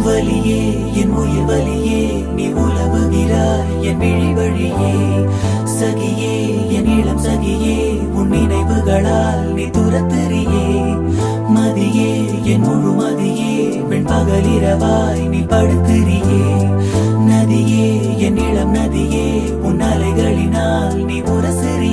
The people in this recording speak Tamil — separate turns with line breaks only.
வலியே என் உயிர் வலியே நீ உலவுகிறாய் என் விழி வழியே சகியே என் இளம் சகியே உன் நினைவுகளால் நீ துரத்தறியே மதியே என் முழு மதியே பெண் பகலிரவாய் நீ படுத்திரியே நதியே என் இளம் நதியே உன் அலைகளினால் நீ உரசறி